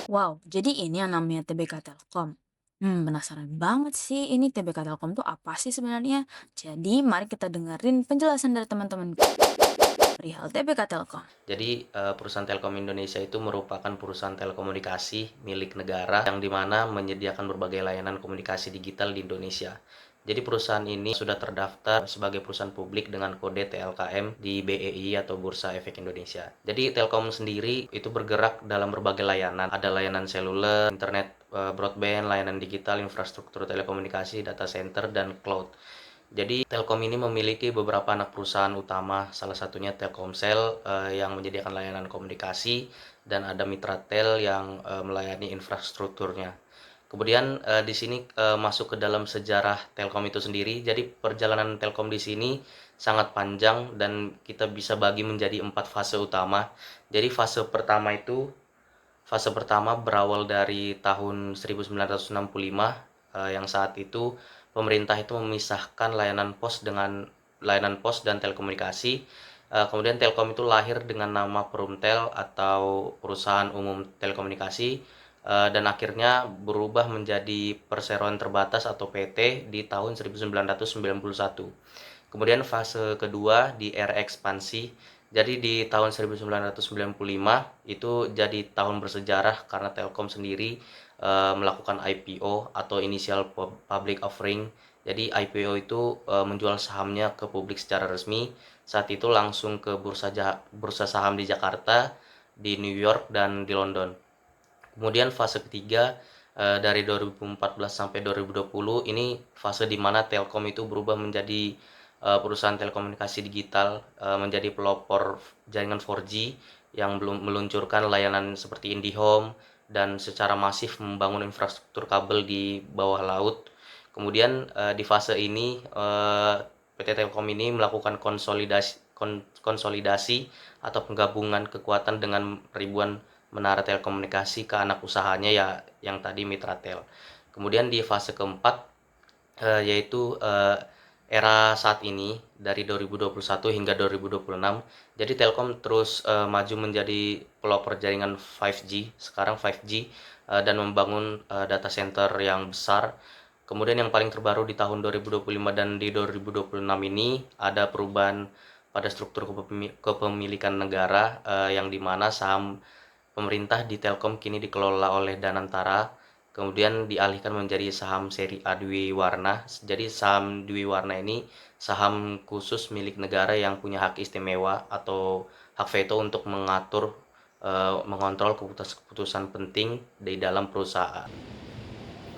Wow, jadi ini yang namanya TBK Telkom. Penasaran banget sih ini TBK Telkom tuh apa sih sebenarnya? Jadi mari kita dengerin penjelasan dari teman-teman perihal TBK Telkom. Jadi, perusahaan Telkom Indonesia itu merupakan perusahaan telekomunikasi milik negara yang di mana menyediakan berbagai layanan komunikasi digital di Indonesia. Jadi perusahaan ini sudah terdaftar sebagai perusahaan publik dengan kode TLKM di BEI atau Bursa Efek Indonesia. Jadi Telkom sendiri itu bergerak dalam berbagai layanan, ada layanan seluler, internet, broadband, layanan digital, infrastruktur telekomunikasi, data center, dan cloud. Jadi Telkom ini memiliki beberapa anak perusahaan utama, salah satunya Telkomsel yang menyediakan layanan komunikasi dan ada Mitratel yang melayani infrastrukturnya. Kemudian di sini masuk ke dalam sejarah Telkom itu sendiri. Jadi perjalanan Telkom di sini sangat panjang dan kita bisa bagi menjadi 4 fase utama. Jadi fase pertama berawal dari tahun 1965, yang saat itu pemerintah itu memisahkan layanan pos dan telekomunikasi. Kemudian Telkom itu lahir dengan nama Perumtel atau Perusahaan Umum Telekomunikasi, dan akhirnya berubah menjadi Perseroan Terbatas atau PT di tahun 1991. Kemudian fase kedua di era ekspansi. Jadi di tahun 1995 itu jadi tahun bersejarah karena Telkom sendiri melakukan IPO atau Initial Public Offering. Jadi IPO itu menjual sahamnya ke publik secara resmi. Saat itu langsung ke bursa saham di Jakarta, di New York, dan di London. Kemudian fase ketiga dari 2014 sampai 2020 ini fase di mana Telkom itu berubah menjadi perusahaan telekomunikasi digital, menjadi pelopor jaringan 4G yang belum meluncurkan layanan seperti IndiHome dan secara masif membangun infrastruktur kabel di bawah laut. Kemudian di fase ini PT Telkom ini melakukan konsolidasi atau penggabungan kekuatan dengan ribuan menara telekomunikasi ke anak usahanya ya yang tadi Mitratel. Kemudian di fase keempat yaitu era saat ini dari 2021 hingga 2026. Jadi Telkom terus maju menjadi pelopor jaringan 5G, sekarang 5G, dan membangun data center yang besar. Kemudian yang paling terbaru di tahun 2025 dan di 2026 ini ada perubahan pada struktur kepemilikan negara, yang dimana saham pemerintah di Telkom kini dikelola oleh Danantara, kemudian dialihkan menjadi saham seri A Dwi Warna. Jadi saham Dwi Warna ini saham khusus milik negara yang punya hak istimewa atau hak veto untuk mengontrol keputusan-keputusan penting di dalam perusahaan.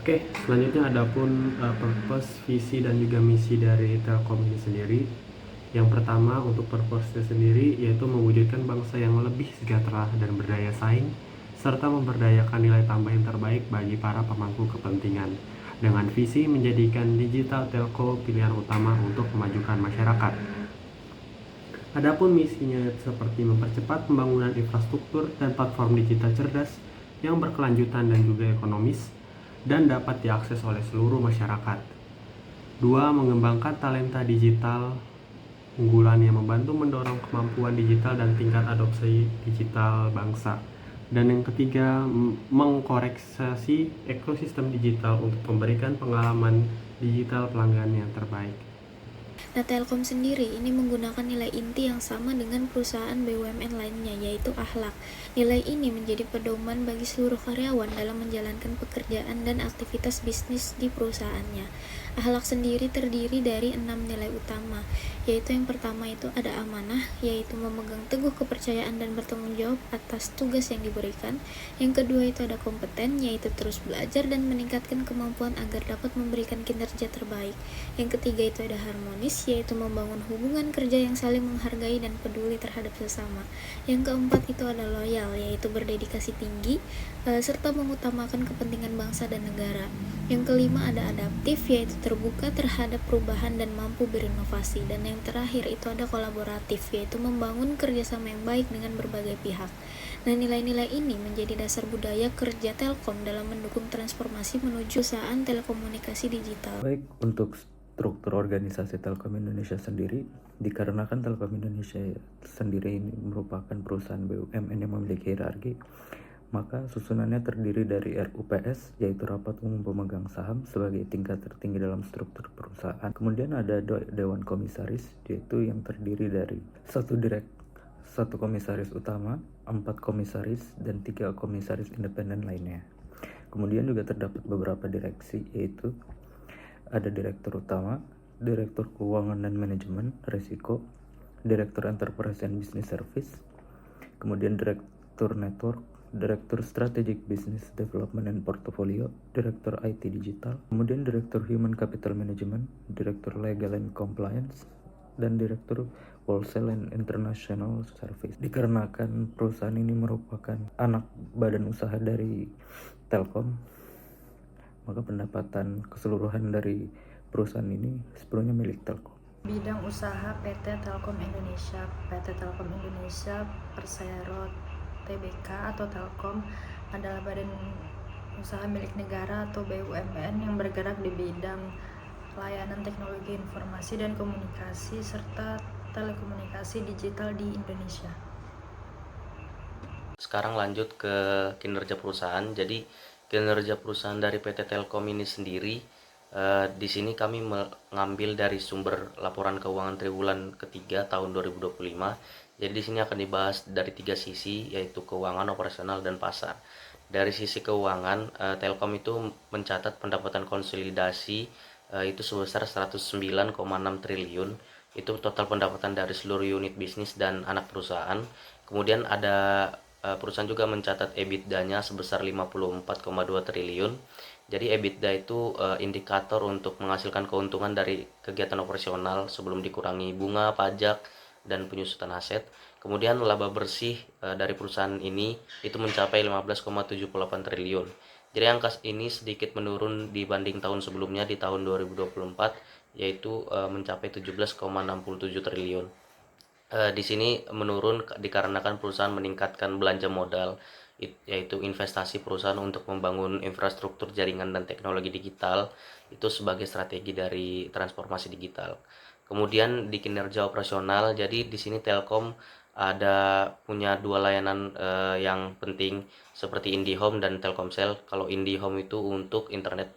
Oke, selanjutnya adapun purpose, visi dan juga misi dari Telkom ini sendiri. Yang pertama untuk purpose sendiri yaitu mewujudkan bangsa yang lebih sejahtera dan berdaya saing serta memberdayakan nilai tambah yang terbaik bagi para pemangku kepentingan. Dengan visi menjadikan digital telco pilihan utama untuk memajukan masyarakat. Adapun misinya seperti mempercepat pembangunan infrastruktur dan platform digital cerdas yang berkelanjutan dan juga ekonomis dan dapat diakses oleh seluruh masyarakat. Dua, mengembangkan talenta digital unggulan yang membantu mendorong kemampuan digital dan tingkat adopsi digital bangsa. Dan yang ketiga, mengkoreksi ekosistem digital untuk memberikan pengalaman digital pelanggan yang terbaik. Nah, Telkom sendiri ini menggunakan nilai inti yang sama dengan perusahaan BUMN lainnya, yaitu akhlak. Nilai ini menjadi pedoman bagi seluruh karyawan dalam menjalankan pekerjaan dan aktivitas bisnis di perusahaannya. Akhlak sendiri terdiri dari 6 nilai utama, yaitu yang pertama itu ada amanah, yaitu memegang teguh kepercayaan dan bertanggung jawab atas tugas yang diberikan. Yang kedua itu ada kompeten, yaitu terus belajar dan meningkatkan kemampuan agar dapat memberikan kinerja terbaik. Yang ketiga itu ada harmonis, yaitu membangun hubungan kerja yang saling menghargai dan peduli terhadap sesama. Yang keempat itu ada loyal, yaitu berdedikasi tinggi serta mengutamakan kepentingan bangsa dan negara. Yang kelima ada adaptif, yaitu terbuka terhadap perubahan dan mampu berinovasi. Dan yang terakhir itu ada kolaboratif, yaitu membangun kerjasama yang baik dengan berbagai pihak. Nah, nilai-nilai ini menjadi dasar budaya kerja Telkom dalam mendukung transformasi menuju perusahaan telekomunikasi digital. Baik, untuk struktur organisasi Telkom Indonesia sendiri, dikarenakan Telkom Indonesia sendiri ini merupakan perusahaan BUMN yang memiliki hierarki, Maka susunannya terdiri dari RUPS, yaitu Rapat Umum Pemegang Saham sebagai tingkat tertinggi dalam struktur perusahaan. Kemudian ada Dewan Komisaris, yaitu yang terdiri dari satu komisaris utama, 4 komisaris, dan 3 komisaris independen lainnya. Kemudian juga terdapat beberapa direksi, yaitu ada direktur utama, direktur keuangan dan manajemen risiko, direktur enterprise and business service, kemudian direktur network, direktur strategic business development and portfolio, direktur IT digital, kemudian direktur human capital management, direktur legal and compliance, dan direktur wholesale and international service. Dikarenakan perusahaan ini merupakan anak badan usaha dari Telkom, maka pendapatan keseluruhan dari perusahaan ini sepenuhnya milik Telkom. Bidang usaha PT Telkom Indonesia. PT Telkom Indonesia Persero Tbk atau Telkom adalah badan usaha milik negara atau BUMN yang bergerak di bidang layanan teknologi informasi dan komunikasi serta telekomunikasi digital di Indonesia. Sekarang lanjut ke kinerja perusahaan. Jadi kinerja perusahaan dari PT Telkom ini sendiri, di sini kami mengambil dari sumber laporan keuangan triwulan ketiga tahun 2025. Jadi di sini akan dibahas dari 3 sisi, yaitu keuangan, operasional, dan pasar. Dari sisi keuangan, Telkom itu mencatat pendapatan konsolidasi itu sebesar 109,6 triliun. Itu total pendapatan dari seluruh unit bisnis dan anak perusahaan. Kemudian ada perusahaan juga mencatat EBITDA-nya sebesar 54,2 triliun. Jadi EBITDA itu indikator untuk menghasilkan keuntungan dari kegiatan operasional sebelum dikurangi bunga, pajak, dan penyusutan aset. Kemudian laba bersih dari perusahaan ini itu mencapai 15,78 triliun. Jadi angka ini sedikit menurun dibanding tahun sebelumnya di tahun 2024, yaitu mencapai 17,67 triliun. Di sini menurun dikarenakan perusahaan meningkatkan belanja modal, yaitu investasi perusahaan untuk membangun infrastruktur jaringan dan teknologi digital itu sebagai strategi dari transformasi digital. Kemudian di kinerja operasional, jadi di sini Telkom ada punya 2 layanan yang penting seperti IndiHome dan Telkomsel. Kalau IndiHome itu untuk internet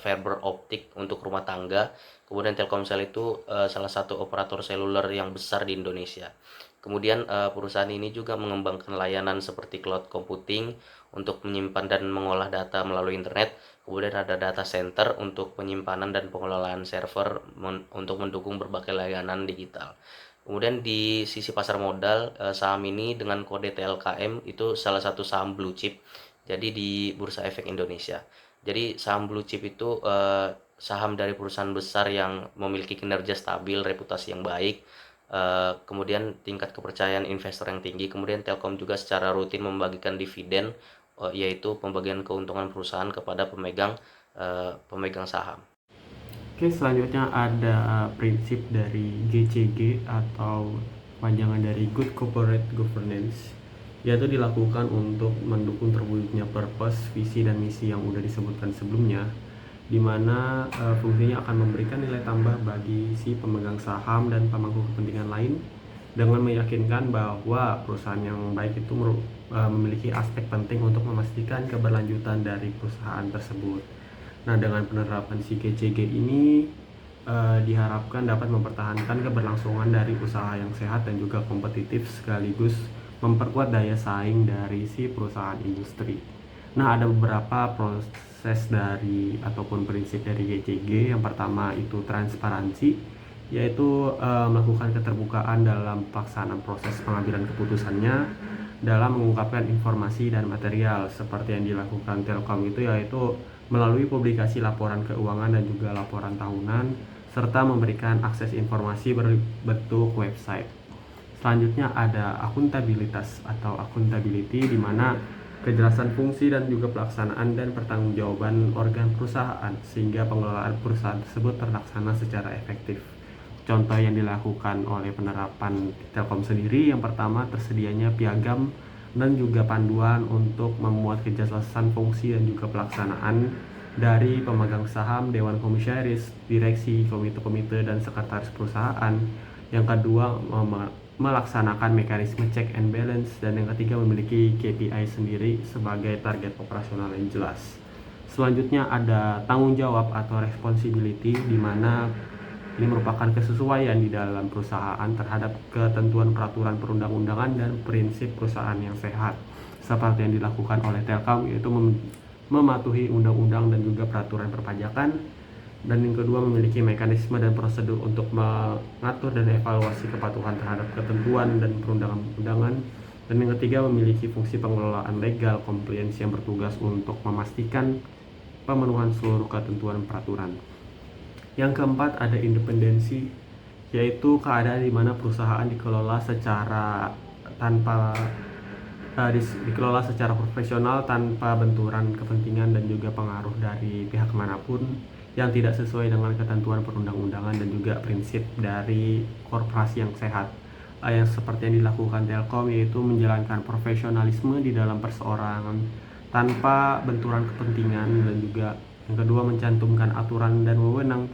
fiber optik untuk rumah tangga. Kemudian Telkomsel itu salah satu operator seluler yang besar di Indonesia. Kemudian perusahaan ini juga mengembangkan layanan seperti cloud computing untuk menyimpan dan mengolah data melalui internet. Kemudian ada data center untuk penyimpanan dan pengelolaan server untuk mendukung berbagai layanan digital. Kemudian di sisi pasar modal, saham ini dengan kode TLKM itu salah satu saham blue chip. Jadi di Bursa Efek Indonesia. Jadi saham blue chip itu saham dari perusahaan besar yang memiliki kinerja stabil, reputasi yang baik, kemudian tingkat kepercayaan investor yang tinggi. Kemudian Telkom juga secara rutin membagikan dividen, yaitu pembagian keuntungan perusahaan kepada pemegang saham. Oke, selanjutnya ada prinsip dari GCG atau panjangan dari Good Corporate Governance, yaitu dilakukan untuk mendukung terwujudnya purpose, visi, dan misi yang sudah disebutkan sebelumnya, di mana fungsinya akan memberikan nilai tambah bagi si pemegang saham dan pemangku kepentingan lain dengan meyakinkan bahwa perusahaan yang baik itu memiliki aspek penting untuk memastikan keberlanjutan dari perusahaan tersebut. Nah, dengan penerapan si GCG ini diharapkan dapat mempertahankan keberlangsungan dari usaha yang sehat dan juga kompetitif, sekaligus memperkuat daya saing dari si perusahaan industri. Nah, ada beberapa proses dari ataupun prinsip dari GCG. Yang pertama itu transparansi, yaitu melakukan keterbukaan dalam pelaksanaan proses pengambilan keputusannya dalam mengungkapkan informasi dan material seperti yang dilakukan Telkom itu, yaitu melalui publikasi laporan keuangan dan juga laporan tahunan, serta memberikan akses informasi berbentuk website. Selanjutnya ada akuntabilitas atau accountability, di mana kejelasan fungsi dan juga pelaksanaan dan pertanggungjawaban organ perusahaan sehingga pengelolaan perusahaan tersebut terlaksana secara efektif. Contoh yang dilakukan oleh penerapan Telkom sendiri, yang pertama tersedianya piagam dan juga panduan untuk memuat kejelasan fungsi dan juga pelaksanaan dari pemegang saham, dewan komisaris, direksi, komite-komite, dan sekretaris perusahaan. Yang kedua, melaksanakan mekanisme check and balance, dan yang ketiga memiliki KPI sendiri sebagai target operasional yang jelas. Selanjutnya ada tanggung jawab atau responsibility, di mana ini merupakan kesesuaian di dalam perusahaan terhadap ketentuan peraturan perundang-undangan dan prinsip perusahaan yang sehat, seperti yang dilakukan oleh Telkom, yaitu mematuhi undang-undang dan juga peraturan perpajakan. Dan yang kedua memiliki mekanisme dan prosedur untuk mengatur dan evaluasi kepatuhan terhadap ketentuan dan perundang-undangan. Dan yang ketiga memiliki fungsi pengelolaan legal compliance yang bertugas untuk memastikan pemenuhan seluruh ketentuan peraturan. Yang keempat ada independensi, yaitu keadaan di mana perusahaan dikelola secara profesional tanpa benturan kepentingan dan juga pengaruh dari pihak manapun yang tidak sesuai dengan ketentuan perundang-undangan dan juga prinsip dari korporasi yang sehat. Yang seperti yang dilakukan Telkom, yaitu menjalankan profesionalisme di dalam perseorangan tanpa benturan kepentingan, dan juga yang kedua mencantumkan aturan dan wewenang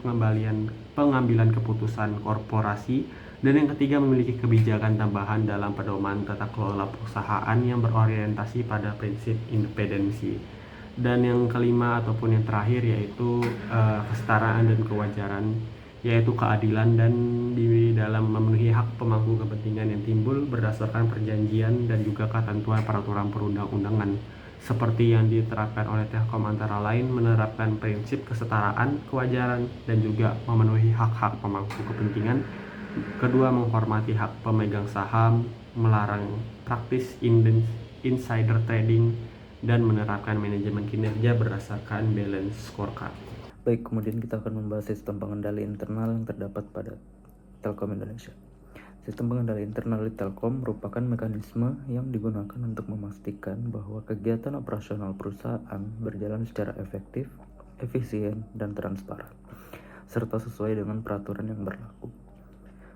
pengambilan keputusan korporasi, dan yang ketiga memiliki kebijakan tambahan dalam pedoman tata kelola perusahaan yang berorientasi pada prinsip independensi. Dan yang kelima ataupun yang terakhir yaitu kesetaraan dan kewajaran, yaitu keadilan dan di dalam memenuhi hak pemangku kepentingan yang timbul berdasarkan perjanjian dan juga ketentuan peraturan perundang-undangan, seperti yang diterapkan oleh Telkom antara lain menerapkan prinsip kesetaraan, kewajaran, dan juga memenuhi hak-hak pemangku kepentingan. Kedua, menghormati hak pemegang saham, melarang praktis insider trading, dan menerapkan manajemen kinerja berdasarkan balance scorecard. Baik, kemudian kita akan membahas sistem pengendali internal yang terdapat pada Telkom Indonesia. Sistem pengendali internal di Telkom merupakan mekanisme yang digunakan untuk memastikan bahwa kegiatan operasional perusahaan berjalan secara efektif, efisien, dan transparan, serta sesuai dengan peraturan yang berlaku.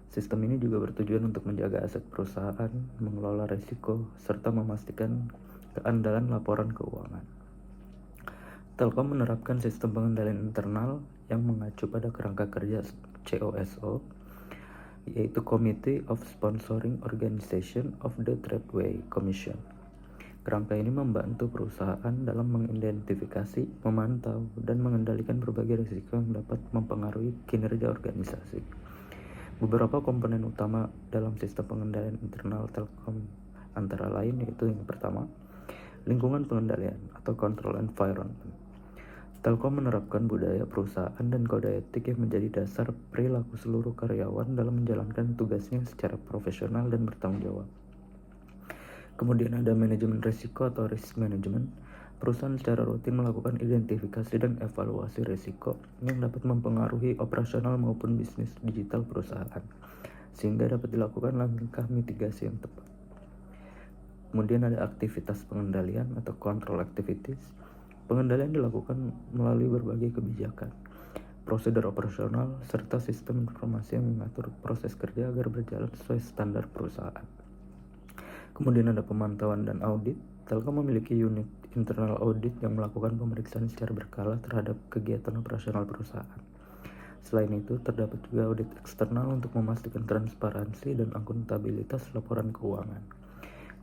Sistem ini juga bertujuan untuk menjaga aset perusahaan, mengelola risiko, serta memastikan keandalan laporan keuangan. Telkom menerapkan sistem pengendalian internal yang mengacu pada kerangka kerja COSO, yaitu Committee of Sponsoring Organization of the Tradeway Commission. Kerangka ini membantu perusahaan dalam mengidentifikasi, memantau, dan mengendalikan berbagai risiko yang dapat mempengaruhi kinerja organisasi. Beberapa komponen utama dalam sistem pengendalian internal Telkom antara lain yaitu yang pertama, lingkungan pengendalian atau control environment. Telkom menerapkan budaya perusahaan dan kode etik yang menjadi dasar perilaku seluruh karyawan dalam menjalankan tugasnya secara profesional dan bertanggung jawab. Kemudian ada manajemen risiko atau risk management. Perusahaan secara rutin melakukan identifikasi dan evaluasi risiko yang dapat mempengaruhi operasional maupun bisnis digital perusahaan, sehingga dapat dilakukan langkah mitigasi yang tepat. Kemudian ada aktivitas pengendalian atau control activities. Pengendalian dilakukan melalui berbagai kebijakan, prosedur operasional, serta sistem informasi yang mengatur proses kerja agar berjalan sesuai standar perusahaan. Kemudian ada pemantauan dan audit. Telkom memiliki unit internal audit yang melakukan pemeriksaan secara berkala terhadap kegiatan operasional perusahaan. Selain itu, terdapat juga audit eksternal untuk memastikan transparansi dan akuntabilitas laporan keuangan.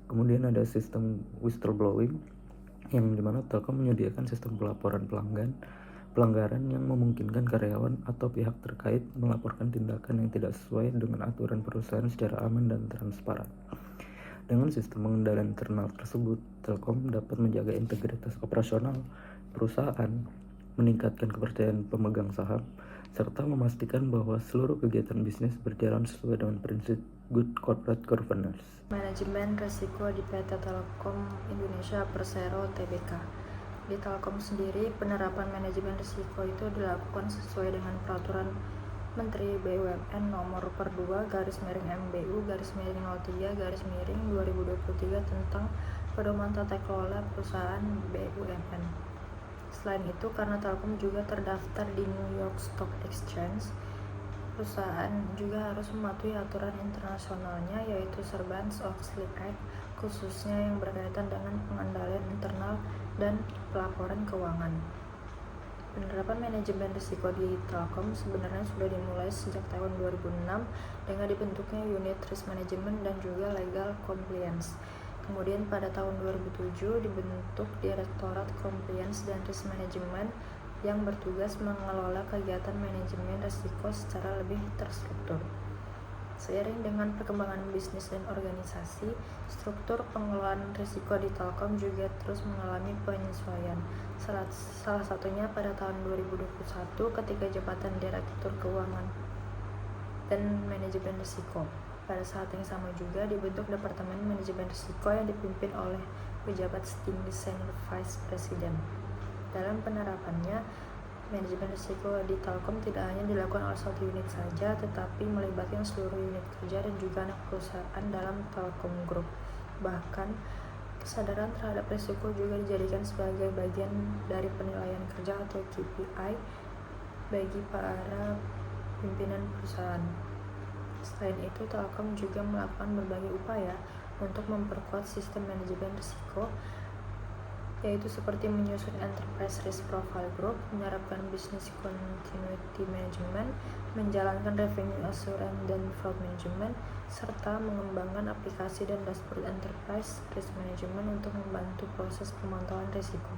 Kemudian ada sistem whistleblowing, yang dimana Telkom menyediakan sistem pelaporan pelanggaran yang memungkinkan karyawan atau pihak terkait melaporkan tindakan yang tidak sesuai dengan aturan perusahaan secara aman dan transparan. Dengan sistem pengendalian internal tersebut, Telkom dapat menjaga integritas operasional perusahaan, meningkatkan kepercayaan pemegang saham, serta memastikan bahwa seluruh kegiatan bisnis berjalan sesuai dengan prinsip good corporate governance. Manajemen risiko di PT Telkom Indonesia Persero Tbk. Di Telkom sendiri, penerapan manajemen risiko itu dilakukan sesuai dengan peraturan Menteri BUMN nomor per 2 /MBU /03/2023 tentang pedoman tata kelola perusahaan BUMN. Selain itu, karena Telkom juga terdaftar di New York Stock Exchange, perusahaan juga harus mematuhi aturan internasionalnya, yaitu Sarbanes-Oxley Act, khususnya yang berkaitan dengan pengendalian internal dan pelaporan keuangan. Penerapan manajemen risiko di Telkom sebenarnya sudah dimulai sejak tahun 2006 dengan dibentuknya unit risk management dan juga legal compliance. Kemudian pada tahun 2007 dibentuk Direktorat Compliance dan Risk Management yang bertugas mengelola kegiatan manajemen risiko secara lebih terstruktur. Seiring dengan perkembangan bisnis dan organisasi, struktur pengelolaan risiko di Telkom juga terus mengalami penyesuaian. Salah satunya pada tahun 2021 ketika jabatan Direktur Keuangan dan Manajemen Risiko. Pada saat yang sama juga dibentuk Departemen Manajemen Risiko yang dipimpin oleh pejabat setinggi Senior Vice President. Dalam penerapannya, manajemen risiko di Telkom tidak hanya dilakukan oleh satu unit saja, tetapi melibatkan seluruh unit kerja dan juga anak perusahaan dalam Telkom Group. Bahkan, kesadaran terhadap risiko juga dijadikan sebagai bagian dari penilaian kerja atau KPI bagi para pimpinan perusahaan. Selain itu, Telkom juga melakukan berbagai upaya untuk memperkuat sistem manajemen risiko, yaitu seperti menyusun Enterprise Risk Profile Group, menerapkan Business Continuity Management, menjalankan Revenue Assurance dan Fraud Management, serta mengembangkan aplikasi dan dashboard Enterprise Risk Management untuk membantu proses pemantauan risiko.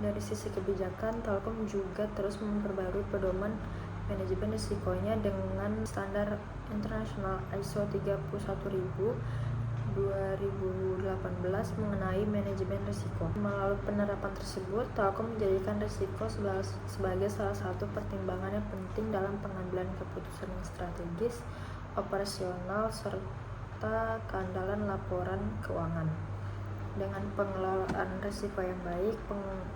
Dari sisi kebijakan, Telkom juga terus memperbarui pedoman manajemen risikonya dengan standar internasional ISO 31000/2018 mengenai manajemen risiko. Melalui penerapan tersebut, Telkom menjadikan risiko sebagai salah satu pertimbangan yang penting dalam pengambilan keputusan yang strategis, operasional, serta keandalan laporan keuangan. Dengan pengelolaan risiko yang baik,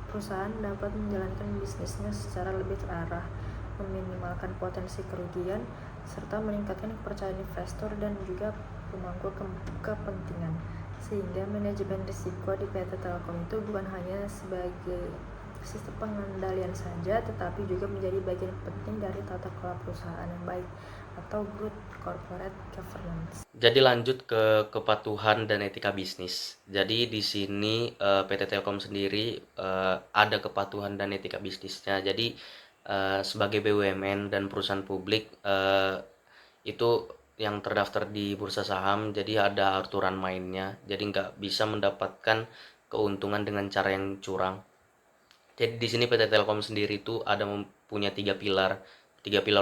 perusahaan dapat menjalankan bisnisnya secara lebih terarah, meminimalkan potensi kerugian, serta meningkatkan kepercayaan investor dan juga pemangku kepentingan, sehingga manajemen risiko di PT Telkom itu bukan hanya sebagai sistem pengendalian saja, tetapi juga menjadi bagian penting dari tata kelola perusahaan yang baik atau good corporate governance. Jadi lanjut ke kepatuhan dan etika bisnis. Jadi di sini PT Telkom sendiri ada kepatuhan dan etika bisnisnya. Jadi sebagai BUMN dan perusahaan publik itu yang terdaftar di bursa saham, jadi ada aturan mainnya, jadi nggak bisa mendapatkan keuntungan dengan cara yang curang. Jadi di sini PT Telkom sendiri itu ada mempunyai tiga pilar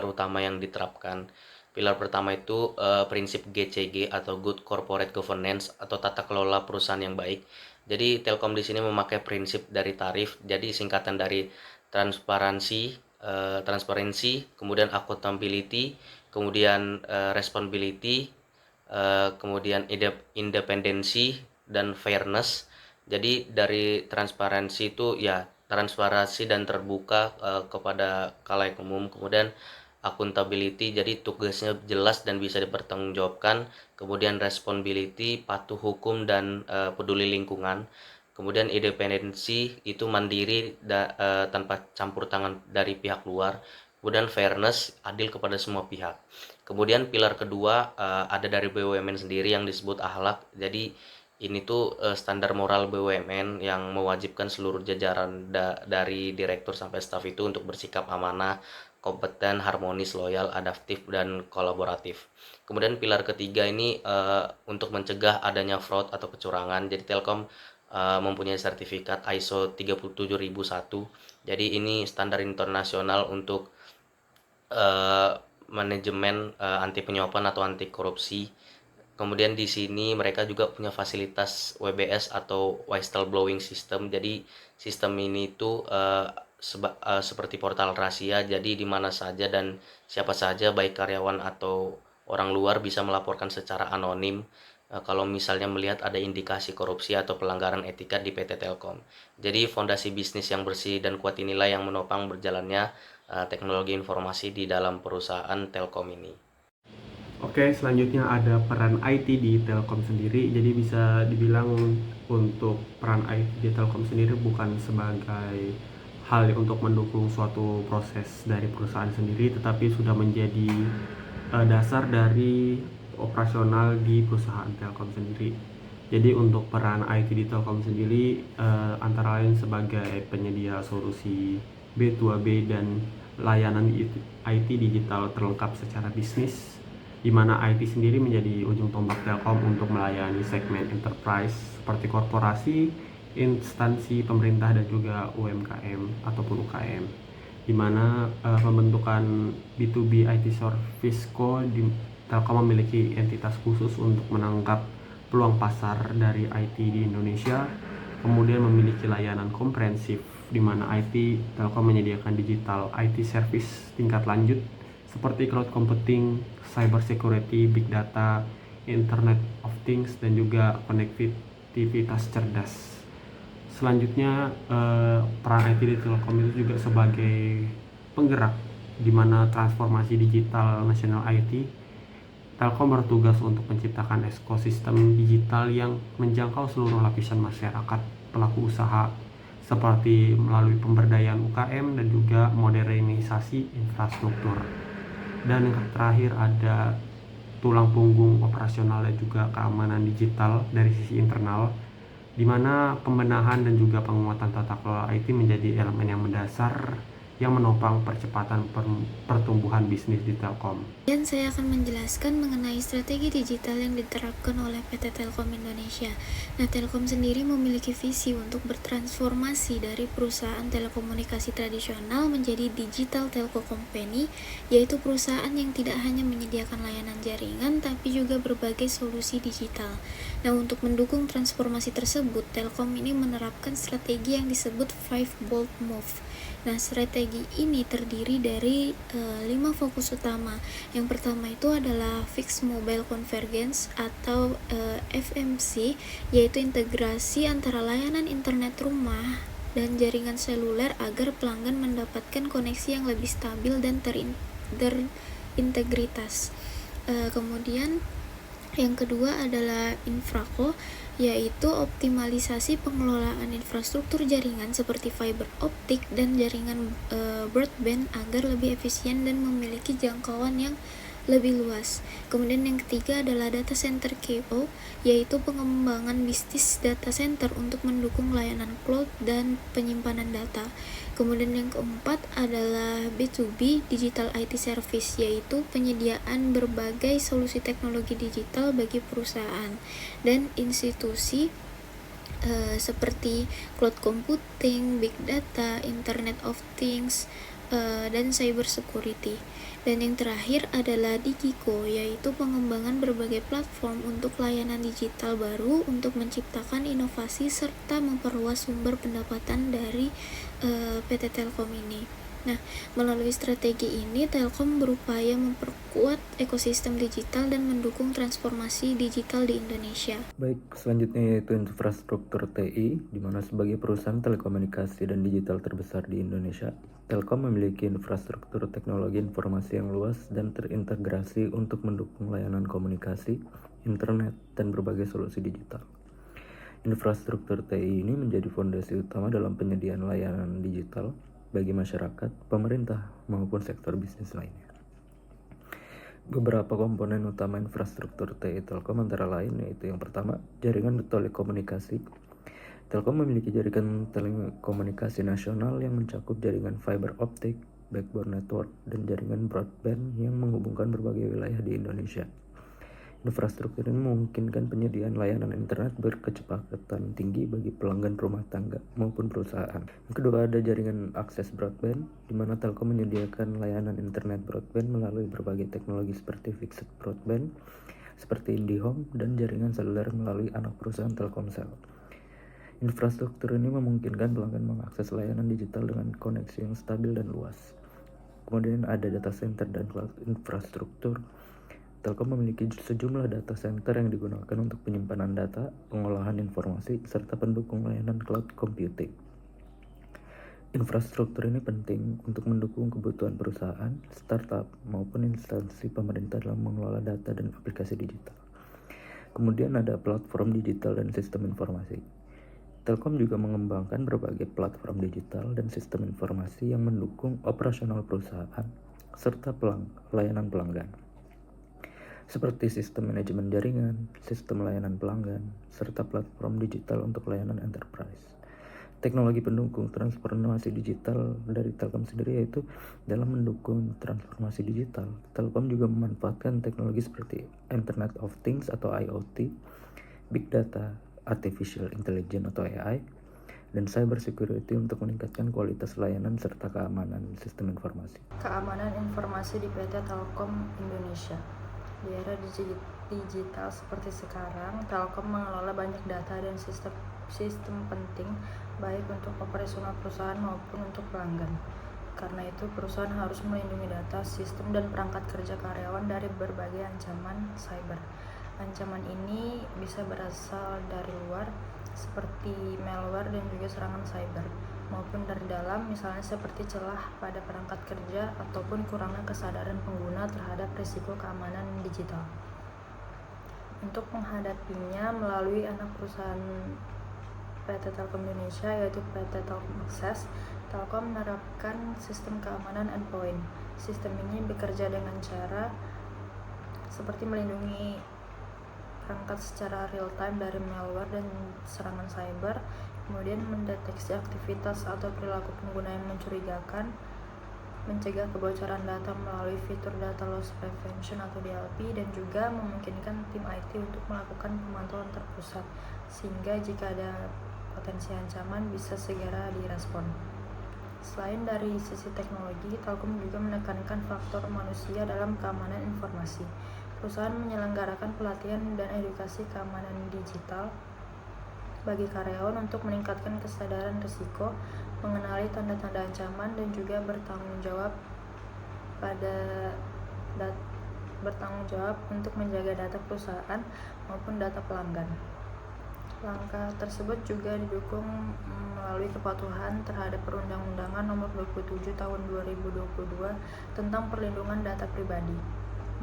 utama yang diterapkan. Pilar pertama itu prinsip GCG atau Good Corporate Governance atau tata kelola perusahaan yang baik. Jadi Telkom di sini memakai prinsip dari tarif, jadi singkatan dari transparansi, kemudian accountability, kemudian responsibility, kemudian independensi dan fairness. Jadi dari transparansi itu ya transparansi dan terbuka kepada khalayak umum, kemudian accountability jadi tugasnya jelas dan bisa dipertanggungjawabkan, kemudian responsibility patuh hukum dan peduli lingkungan, kemudian independensi itu mandiri tanpa campur tangan dari pihak luar, kemudian fairness adil kepada semua pihak. Kemudian pilar kedua ada dari BUMN sendiri yang disebut akhlak. Jadi ini tuh standar moral BUMN yang mewajibkan seluruh jajaran dari direktur sampai staf itu untuk bersikap amanah, kompeten, harmonis, loyal, adaptif, dan kolaboratif. Kemudian pilar ketiga ini untuk mencegah adanya fraud atau kecurangan. Jadi Telkom mempunyai sertifikat ISO 37001. Jadi ini standar internasional untuk manajemen anti penyuapan atau anti korupsi. Kemudian di sini mereka juga punya fasilitas WBS atau whistleblowing system. Jadi sistem ini itu seperti portal rahasia. Jadi di mana saja dan siapa saja baik karyawan atau orang luar bisa melaporkan secara anonim kalau misalnya melihat ada indikasi korupsi atau pelanggaran etika di PT Telkom. Jadi fondasi bisnis yang bersih dan kuat inilah yang menopang berjalannya teknologi informasi di dalam perusahaan Telkom ini. Oke, selanjutnya ada peran IT di Telkom sendiri. Jadi bisa dibilang untuk peran IT di Telkom sendiri bukan sebagai hal untuk mendukung suatu proses dari perusahaan sendiri, tetapi sudah menjadi dasar dari operasional di perusahaan Telkom sendiri. Jadi untuk peran IT di Telkom sendiri antara lain sebagai penyedia solusi B2B dan layanan IT digital terlengkap secara bisnis, di mana IT sendiri menjadi ujung tombak Telkom untuk melayani segmen enterprise seperti korporasi, instansi pemerintah dan juga UMKM ataupun UKM, di mana pembentukan B2B IT Service Co di Telkom memiliki entitas khusus untuk menangkap peluang pasar dari IT di Indonesia, kemudian memiliki layanan komprehensif di mana IT Telkom menyediakan digital IT service tingkat lanjut seperti cloud computing, cyber security, big data, internet of things, dan juga konektivitas cerdas. Selanjutnya peran IT di Telkom itu juga sebagai penggerak di mana transformasi digital nasional IT. Telkom bertugas untuk menciptakan ekosistem digital yang menjangkau seluruh lapisan masyarakat pelaku usaha seperti melalui pemberdayaan UKM dan juga modernisasi infrastruktur. Dan yang terakhir ada tulang punggung operasional dan juga keamanan digital dari sisi internal, di mana pembenahan dan juga penguatan tata kelola IT menjadi elemen yang mendasar yang menopang percepatan pertumbuhan bisnis di Telkom. Dan saya akan menjelaskan mengenai strategi digital yang diterapkan oleh PT Telkom Indonesia. Nah, Telkom sendiri memiliki visi untuk bertransformasi dari perusahaan telekomunikasi tradisional menjadi digital telco company, yaitu perusahaan yang tidak hanya menyediakan layanan jaringan, tapi juga berbagai solusi digital. Nah, untuk mendukung transformasi tersebut, Telkom ini menerapkan strategi yang disebut 5 Bold Move. Nah, strategi ini terdiri dari 5 fokus utama. Yang pertama itu adalah Fixed Mobile Convergence atau FMC, yaitu integrasi antara layanan internet rumah dan jaringan seluler agar pelanggan mendapatkan koneksi yang lebih stabil dan terintegritas. Kemudian yang kedua adalah Infraco, yaitu optimalisasi pengelolaan infrastruktur jaringan seperti fiber optik dan jaringan broadband agar lebih efisien dan memiliki jangkauan yang lebih luas. Kemudian yang ketiga adalah data center KO, yaitu pengembangan bisnis data center untuk mendukung layanan cloud dan penyimpanan data. Kemudian yang keempat adalah B2B Digital IT Service, yaitu penyediaan berbagai solusi teknologi digital bagi perusahaan dan institusi seperti cloud computing, big data, internet of things, dan cyber security. Dan yang terakhir adalah Digico, yaitu pengembangan berbagai platform untuk layanan digital baru untuk menciptakan inovasi serta memperluas sumber pendapatan dari PT Telkom ini. Nah, melalui strategi ini, Telkom berupaya memperkuat ekosistem digital dan mendukung transformasi digital di Indonesia. Baik, selanjutnya yaitu infrastruktur TI, di mana sebagai perusahaan telekomunikasi dan digital terbesar di Indonesia, Telkom memiliki infrastruktur teknologi informasi yang luas dan terintegrasi untuk mendukung layanan komunikasi, internet, dan berbagai solusi digital. Infrastruktur TI ini menjadi fondasi utama dalam penyediaan layanan digital bagi masyarakat, pemerintah, maupun sektor bisnis lainnya. Beberapa komponen utama infrastruktur TI Telkom antara lain yaitu yang pertama, jaringan telekomunikasi. Telkom memiliki jaringan telekomunikasi nasional yang mencakup jaringan fiber optik, backbone network, dan jaringan broadband yang menghubungkan berbagai wilayah di Indonesia. Infrastruktur ini memungkinkan penyediaan layanan internet berkecepatan tinggi bagi pelanggan rumah tangga maupun perusahaan. Yang kedua ada jaringan akses broadband, di mana Telkom menyediakan layanan internet broadband melalui berbagai teknologi seperti fixed broadband, seperti IndiHome, dan jaringan seluler melalui anak perusahaan Telkomsel. Infrastruktur ini memungkinkan pelanggan mengakses layanan digital dengan koneksi yang stabil dan luas. Kemudian ada data center dan cloud infrastruktur. Telkom memiliki sejumlah data center yang digunakan untuk penyimpanan data, pengolahan informasi, serta pendukung layanan cloud computing. Infrastruktur ini penting untuk mendukung kebutuhan perusahaan, startup, maupun instansi pemerintah dalam mengelola data dan aplikasi digital. Kemudian ada platform digital dan sistem informasi. Telkom juga mengembangkan berbagai platform digital dan sistem informasi yang mendukung operasional perusahaan serta layanan pelanggan. seperti sistem manajemen jaringan, sistem layanan pelanggan, serta platform digital untuk layanan enterprise. Teknologi pendukung transformasi digital dari Telkom sendiri yaitu dalam mendukung transformasi digital, Telkom juga memanfaatkan teknologi seperti Internet of Things atau IoT, Big Data, Artificial Intelligence atau AI, dan cyber security untuk meningkatkan kualitas layanan serta keamanan sistem informasi. Keamanan informasi di PT Telkom Indonesia. Di era digital seperti sekarang, Telkom mengelola banyak data dan sistem penting baik untuk operasional perusahaan maupun untuk pelanggan. Karena itu, perusahaan harus melindungi data, sistem, dan perangkat kerja karyawan dari berbagai ancaman cyber. Ancaman ini bisa berasal dari luar, seperti malware dan juga serangan cyber, maupun dari dalam, misalnya seperti celah pada perangkat kerja ataupun kurangnya kesadaran pengguna terhadap risiko keamanan digital. Untuk menghadapinya, melalui anak perusahaan PT Telkom Indonesia yaitu PT Telkom Access, Telkom menerapkan sistem keamanan endpoint. Sistem ini bekerja dengan cara seperti melindungi perangkat secara real time dari malware dan serangan cyber, kemudian mendeteksi aktivitas atau perilaku pengguna yang mencurigakan, mencegah kebocoran data melalui fitur data loss prevention atau DLP, dan juga memungkinkan tim IT untuk melakukan pemantauan terpusat sehingga jika ada potensi ancaman bisa segera direspon. Selain dari sisi teknologi, Telkom juga menekankan faktor manusia dalam keamanan informasi. Perusahaan menyelenggarakan pelatihan dan edukasi keamanan digital bagi karyawan untuk meningkatkan kesadaran risiko, mengenali tanda-tanda ancaman, dan juga bertanggung jawab untuk menjaga data perusahaan maupun data pelanggan. Langkah tersebut juga didukung melalui kepatuhan terhadap Perundang-undangan Nomor 27 Tahun 2022 tentang Perlindungan Data Pribadi,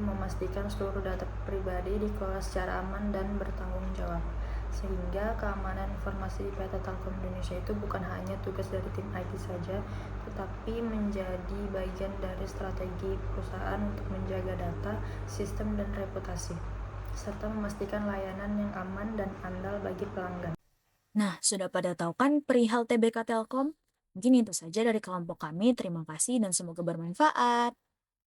memastikan seluruh data pribadi dikelola secara aman dan bertanggung jawab, sehingga keamanan informasi di PT Telkom Indonesia itu bukan hanya tugas dari tim IT saja, tetapi menjadi bagian dari strategi perusahaan untuk menjaga data, sistem, dan reputasi, serta memastikan layanan yang aman dan andal bagi pelanggan. Nah, sudah pada tahu kan perihal TBK Telkom? Mungkin itu saja dari kelompok kami. Terima kasih dan semoga bermanfaat.